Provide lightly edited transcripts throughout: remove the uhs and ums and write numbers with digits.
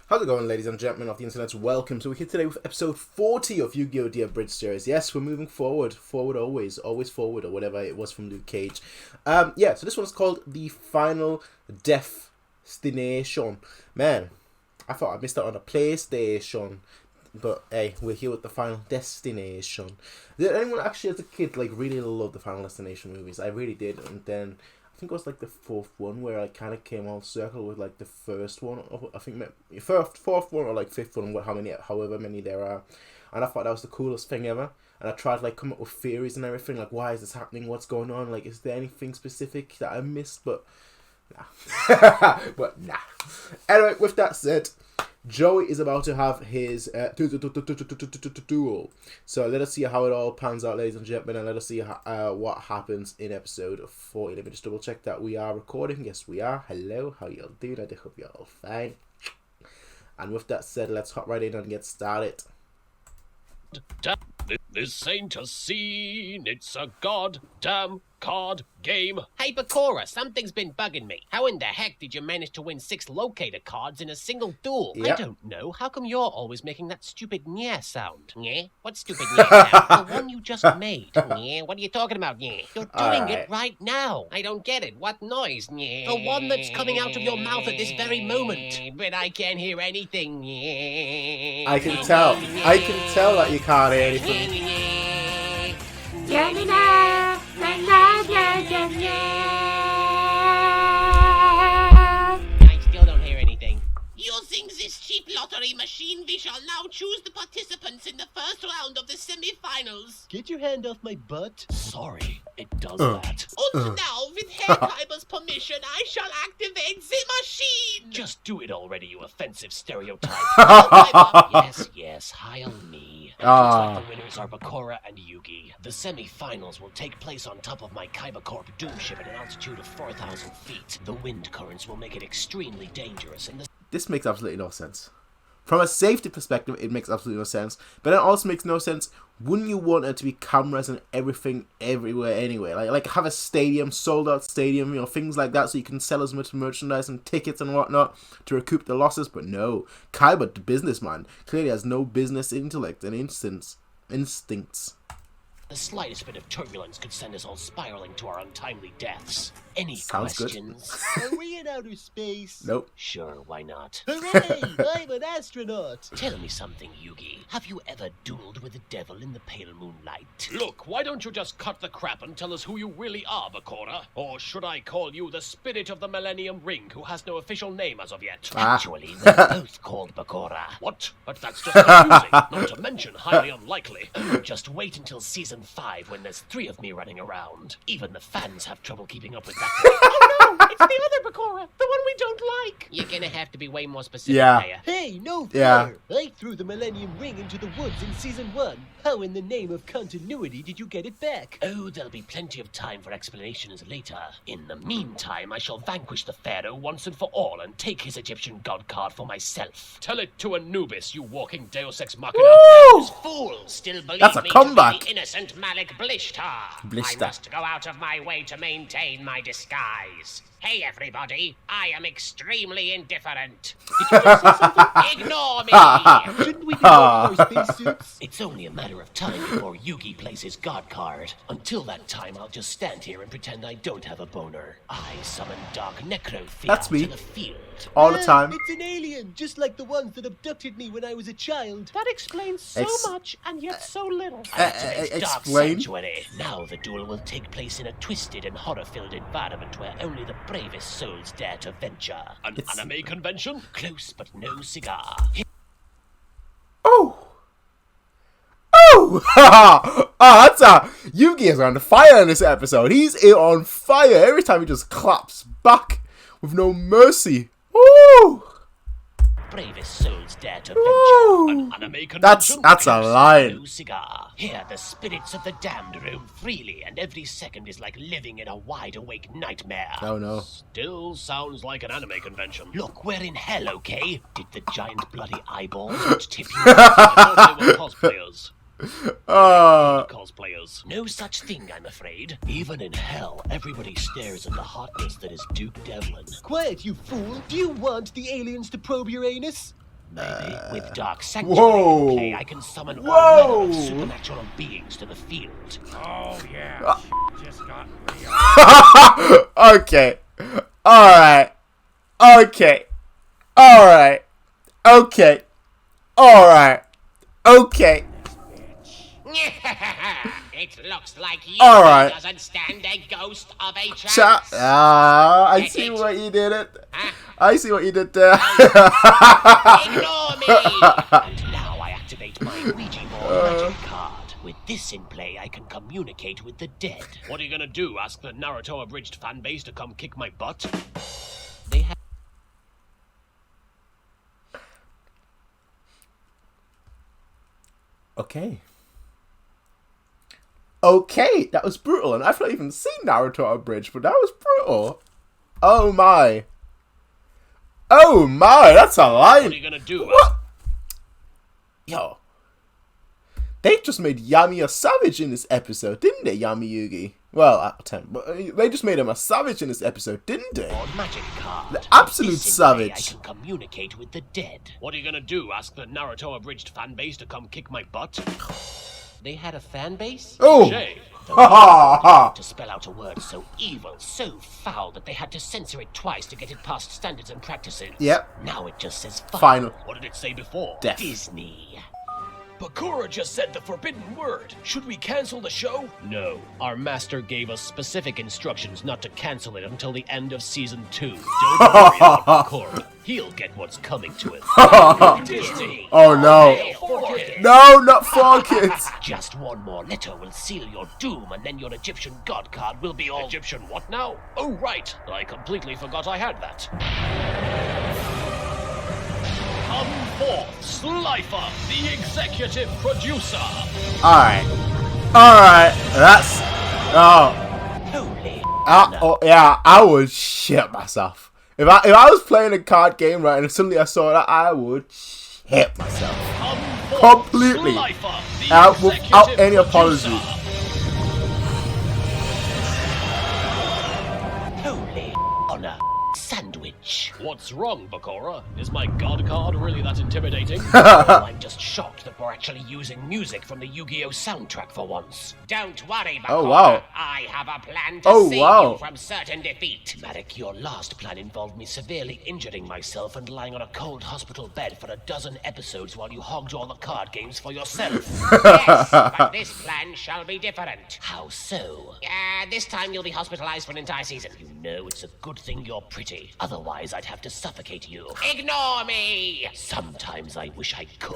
How's it going, ladies and gentlemen of the internet? Welcome. So we're here today with episode 40 of Yu-Gi-Oh! The Abridged series. Yes, we're moving forward. Forward always. Always forward, or whatever it was from Luke Cage. So this one's called The Final Deathstination. Man, I thought I missed out on a PlayStation. But hey, we're here with The Final Destination. Did anyone actually as a kid really love the Final Destination movies? I really did. And then I think it was the fourth one where I kind of came out circle with the first one. I think fourth one or fifth one, however many there are. And I thought that was the coolest thing ever. And I tried to come up with theories and everything, why is this happening? What's going on? Is there anything specific that I missed? But nah. But nah. Anyway, with that said, Joey is about to have his duel. So let us see how it all pans out, ladies and gentlemen, and let us see what happens in episode 40. Let me just double check that we are recording. Yes, we are. Hello, how y'all doing? I hope you're all fine. And with that said, let's hop right in and get started. This ain't a scene, it's a goddamn card game. Hey, Bakura, something's been bugging me. How in the heck did you manage to win 6 locator cards in a single duel? Yep. I don't know. How come you're always making that stupid nyeh sound? Nyeh? What stupid nyeh sound? The one you just made. Nyeh? What are you talking about, nyeh? You're doing it right now. I don't get it. What noise, nyeh? The one that's coming out of your mouth at this very moment. But I can't hear anything, nyeh. I can tell that you can't hear anything. I still don't hear anything. Using this cheap lottery machine, we shall now choose the participants in the first round of the semi-finals. Get your hand off my butt. Sorry, it does that. And now, with Herr Kaiba's permission, I shall activate the machine. Just do it already, you offensive stereotype. Yes, heil me. Looks like the winners are Bakura and Yugi. The semi-finals will take place on top of my Kaiba Corp Doom ship at an altitude of 4,000 feet. The wind currents will make it extremely dangerous, and the This makes absolutely no sense. From a safety perspective, it makes absolutely no sense. But it also makes no sense. Wouldn't you want it to be cameras and everything everywhere anyway? Like have a stadium, sold out stadium, things like that, so you can sell as much merchandise and tickets and whatnot to recoup the losses. But no, Kaiba, the businessman, clearly has no business intellect and instincts. The slightest bit of turbulence could send us all spiraling to our untimely deaths. Any Sounds questions? Are we in outer space? Nope. Sure, why not? Hooray! I'm an astronaut. Tell me something, Yugi. Have you ever dueled with the devil in the pale moonlight? Look, why don't you just cut the crap and tell us who you really are, Bakura? Or should I call you the spirit of the Millennium Ring, who has no official name as of yet? Actually, we're both called Bakura. What? But that's just confusing, not to mention highly unlikely. Just wait until season 5 when there's 3 of me running around. Even the fans have trouble keeping up with that. Oh no, it's the other Bakura, the one we don't like. You're gonna have to be way more specific, Yeah. Maya. Hey, no fair! Yeah. I threw the Millennium Ring into the woods in Season 1. How in the name of continuity did you get it back? Oh, there'll be plenty of time for explanations later. In the meantime, I shall vanquish the Pharaoh once and for all and take his Egyptian god card for myself. Tell it to Anubis, you walking Deus Ex Machina. Woo! Fool, still believe That's a me comeback. to be the innocent Malik Blishtar. I Blishtar. must go out of my way to maintain my disguise. Hey everybody, I am extremely indifferent. Ignore me! Shouldn't we be wearing our spacesuits? It's only a matter of time before Yugi plays his god card. Until that time, I'll just stand here and pretend I don't have a boner. I summon Dark Necrothea That's me. to the field. All the time. It's an alien, just like the ones that abducted me when I was a child. That explains so much and yet so little. Activate Dark explain. Sanctuary. Now the duel will take place in a twisted and horror-filled environment where only the bravest souls dare to venture. An anime convention? Close but no cigar. Oh! That's Yugi is on fire in this episode. He's on fire every time he just claps back with no mercy. Ooh! Bravest souls dare to Ooh. venture. An anime That's convention? a line. No cigar. Here, the spirits of the damned roam freely, and every second is like living in a wide-awake nightmare. Oh no. Still sounds like an anime convention. Look, we're in hell, okay? Did the giant bloody eyeballs which tip you? I thought they were cosplayers. Cosplayers. No such thing, I'm afraid. Even in hell, everybody stares at the hotness that is Duke Devlin. Quiet, you fool! Do you want the aliens to probe your anus? Maybe. With Dark Whoa. Sanctuary in play, I can summon all Whoa. manner of supernatural beings to the field. Oh, yeah. Just got real. Okay. Alright. Okay. Alright. Okay. Alright. Okay. It looks like you Alright. doesn't stand a ghost of a chance. Chat. I Get see it? what you did it. Huh? I see what you did there. Ignore me! And now I activate my YGOTAS magic card. With this in play, I can communicate with the dead. What are you gonna do? Ask the Naruto abridged fanbase to come kick my butt? They have Okay. Okay, that was brutal, and I've not even seen Naruto abridged, but that was brutal. Oh my. Oh my, that's a line. What are you gonna do? What? Yo. They just made Yami a savage in this episode, didn't they, Yami Yugi? Well, at the time, but they just made him a savage in this episode, didn't they? magic card. The absolute With this in play, I savage. can communicate with the dead. What are you gonna do? Ask the Naruto abridged fanbase to come kick my butt? They had a fan base? Oh! Shay. Ha ha ha! To spell out a word so evil, so foul, that they had to censor it twice to get it past standards and practices. Yep. Now it just says Final. What did it say before? Death. Disney. Bakura just said the forbidden word. Should we cancel the show? No. Our master gave us specific instructions not to cancel it until the end of season 2. Don't worry about Bakura. He'll get what's coming to him. Disney. Oh no. For kids. No, not 4 kids. Just one more letter will seal your doom, and then your Egyptian god card will be all... Egyptian what now? Oh, right. I completely forgot I had that. Come forth, Slifer, the executive producer. Alright. Alright. That's... Oh. Holy Oh, yeah, I would shit myself. If I was playing a card game, right, and suddenly I saw that, I would shit myself. Come forth, Completely. Slifer, the Without executive any producer. apology. Holy honor sandwich. What's wrong, Bakura? Is my god card really that intimidating? Oh, I'm just shocked that we're actually using music from the Yu-Gi-Oh soundtrack for once. Don't worry, Bakura. Oh, wow. I have a plan to Oh, save wow. you from certain defeat. Marek, your last plan involved me severely injuring myself and lying on a cold hospital bed for a dozen episodes while you hogged all the card games for yourself. Yes, but this plan shall be different. How so? This time you'll be hospitalized for an entire season. You know it's a good thing you're pretty. Otherwise, I'd have to suffocate you. Ignore me! Sometimes I wish I could.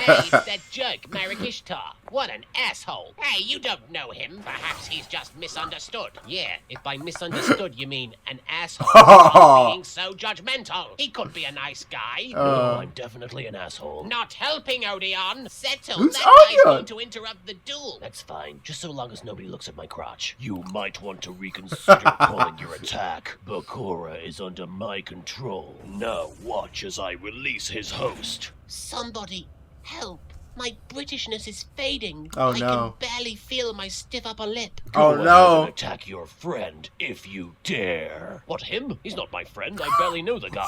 Hey, it's that jerk, Marek Ishtar. What an asshole. Hey, you don't know him. Perhaps he's just misunderstood. Yeah, if by misunderstood you mean an asshole. Stop being so judgmental. He could be a nice guy. No, I'm definitely an asshole. Not helping, Odeon. Settle. Who's That guy's Odeon? going to interrupt the duel. That's fine, just so long as nobody looks at my crotch. You might want to reconsider calling your attack. Bakura is under my control. Now watch as I release his host. Somebody help. My Britishness is fading. Oh, I no. can barely feel my stiff upper lip. Oh, Go no. ahead and attack your friend if you dare. What, him? He's not my friend. I barely know the guy.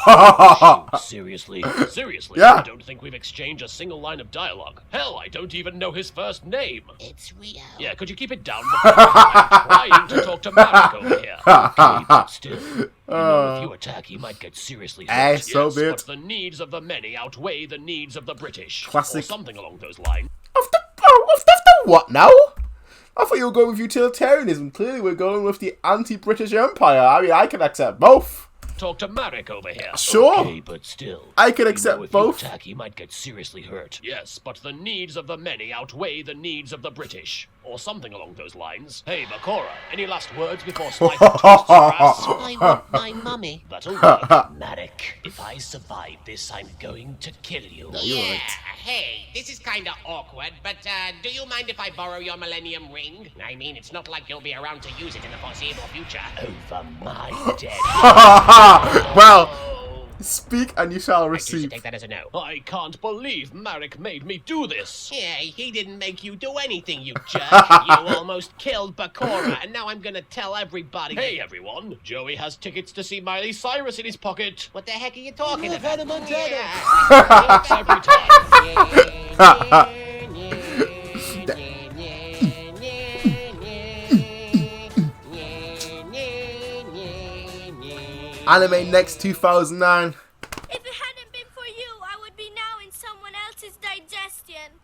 Shoot, seriously? Seriously, Yeah. I don't think we've exchanged a single line of dialogue. Hell, I don't even know his first name. It's real. Yeah, could you keep it down? I'm trying to talk to Marek over here. Okay, but still. You know, if you attack, he might get seriously hurt. So Yes, be it. but the needs of the many outweigh the needs of the British. Classic. Or something along those lines. After what now? I thought you were going with utilitarianism. Clearly we're going with the anti-British Empire. I mean, I can accept both. Talk to Marek over here. Sure. Okay, but still. I can You accept know, if both. you attack, he might get seriously hurt. Yes, but the needs of the many outweigh the needs of the British. Or something along those lines. Hey, Bakura, any last words before Slifer twists your ass? I want my mummy. That'll work. Marek, if I survive this, I'm going to kill you. Yeah, hey, this is kinda awkward, but do you mind if I borrow your Millennium Ring? I mean, it's not like you'll be around to use it in the foreseeable future. Over my dead. Well, Speak and you shall I choose to receive. take that as a no. I can't believe Marek made me do this. Yeah, he didn't make you do anything, you jerk. You almost killed Bakura, and now I'm gonna tell everybody. Hey everyone, Joey has tickets to see Miley Cyrus in his pocket. What the heck are you talking about? Hannah Montana. Yeah. Every time. Anime Next 2009. If it hadn't been for you, I would be now in someone else's digestion.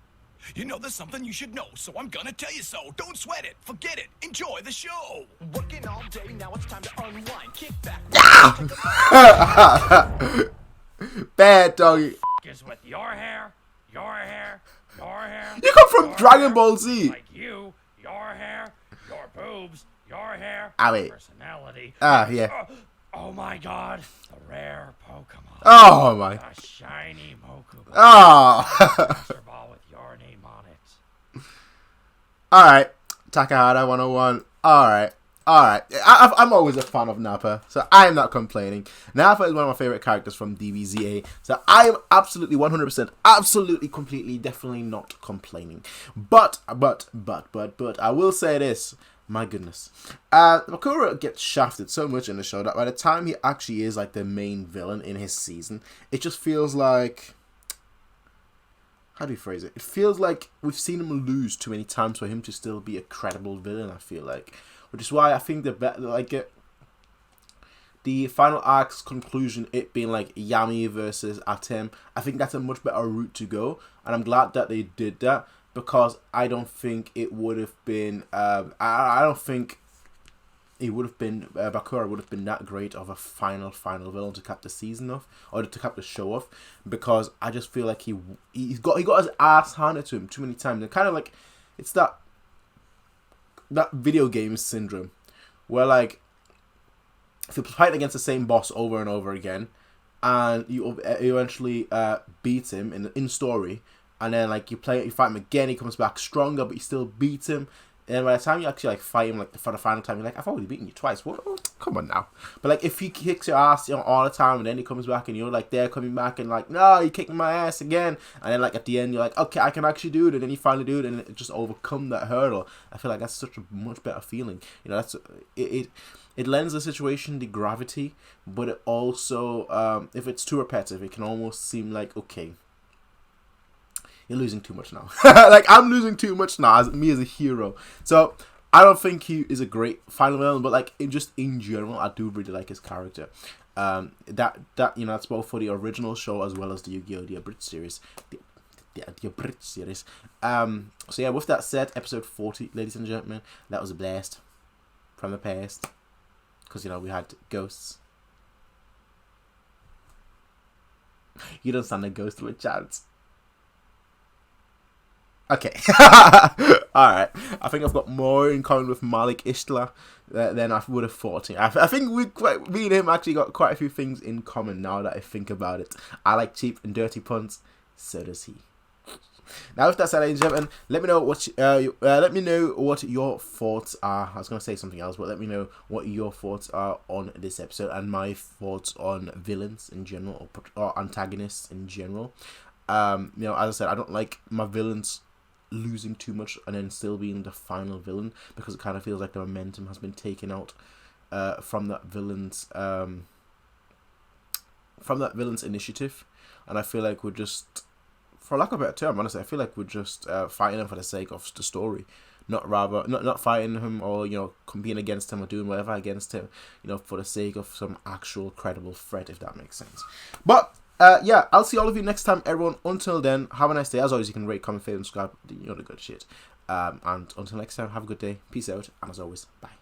You know there's something you should know, so I'm gonna tell you so. Don't sweat it, forget it, enjoy the show. Working all day, now it's time to unwind, kick back. Bad doggy. Is with your hair, your hair, your hair. You come from your Dragon hair, Ball Z. Like you, your hair, your boobs, your hair, Ah, wait. personality. Yeah. Oh my god, the rare Pokemon. Oh my. A shiny Mokuba. Oh. Master Ball with your name on it. Alright. Takahata 101. Alright. I'm always a fan of Nappa, so I'm not complaining. Nappa is one of my favorite characters from DBZA, so I am absolutely 100%, absolutely, completely, definitely not complaining. But, I will say this. My goodness. Bakura gets shafted so much in the show that by the time he actually is like the main villain in his season, it just feels like... How do you phrase it? It feels like we've seen him lose too many times for him to still be a credible villain, I feel like. Which is why I think the final arc's conclusion, it being like Yami versus Atem, I think that's a much better route to go. And I'm glad that they did that. Because I don't think it would have been, I don't think it would have been, Bakura would have been that great of a final villain to cap the season off, or to cap the show off, because I just feel like he got his ass handed to him too many times, and kind of like, it's that video game syndrome, where like, if you fight against the same boss over and over again, and you eventually beat him in story, and then like you fight him again, he comes back stronger, but you still beat him. And by the time you actually like fight him like for the final time, you're like, I've already beaten you twice. What? Oh, come on now. But like if he kicks your ass, all the time, and then he comes back and you're like there coming back and like, no, you kicked my ass again. And then like at the end you're like, okay, I can actually do it. And then you finally do it, and it just overcome that hurdle. I feel like that's such a much better feeling. That's it lends the situation the gravity, but it also if it's too repetitive, it can almost seem like, okay, you're losing too much now. Like, I'm losing too much now as a hero. So, I don't think he is a great final villain, but, like, in general, I do really like his character. That's both for the original show as well as the Yu-Gi-Oh! The Abridged series. The Abridged series. So, yeah, with that said, episode 40, ladies and gentlemen, that was a blast from the past. Because, we had ghosts. You don't stand a ghost with a chance. Okay. Alright. I think I've got more in common with Malik Ishtla than I would have thought. I think me and him actually got quite a few things in common now that I think about it. I like cheap and dirty puns. So does he. Now, with that said, ladies and gentlemen, let me know what your thoughts are. I was going to say something else, but let me know what your thoughts are on this episode and my thoughts on villains in general, or antagonists in general. As I said, I don't like my villains losing too much and then still being the final villain, because it kind of feels like the momentum has been taken out from that villain's initiative, and I feel like we're just, for lack of a better term, honestly, I feel like we're just fighting him for the sake of the story, not fighting him or competing against him or doing whatever against him, for the sake of some actual credible threat, if that makes sense. But yeah, I'll see all of you next time, everyone. Until then, have a nice day. As always, you can rate, comment, favorite, subscribe, the good shit. And until next time, have a good day. Peace out, and as always, bye.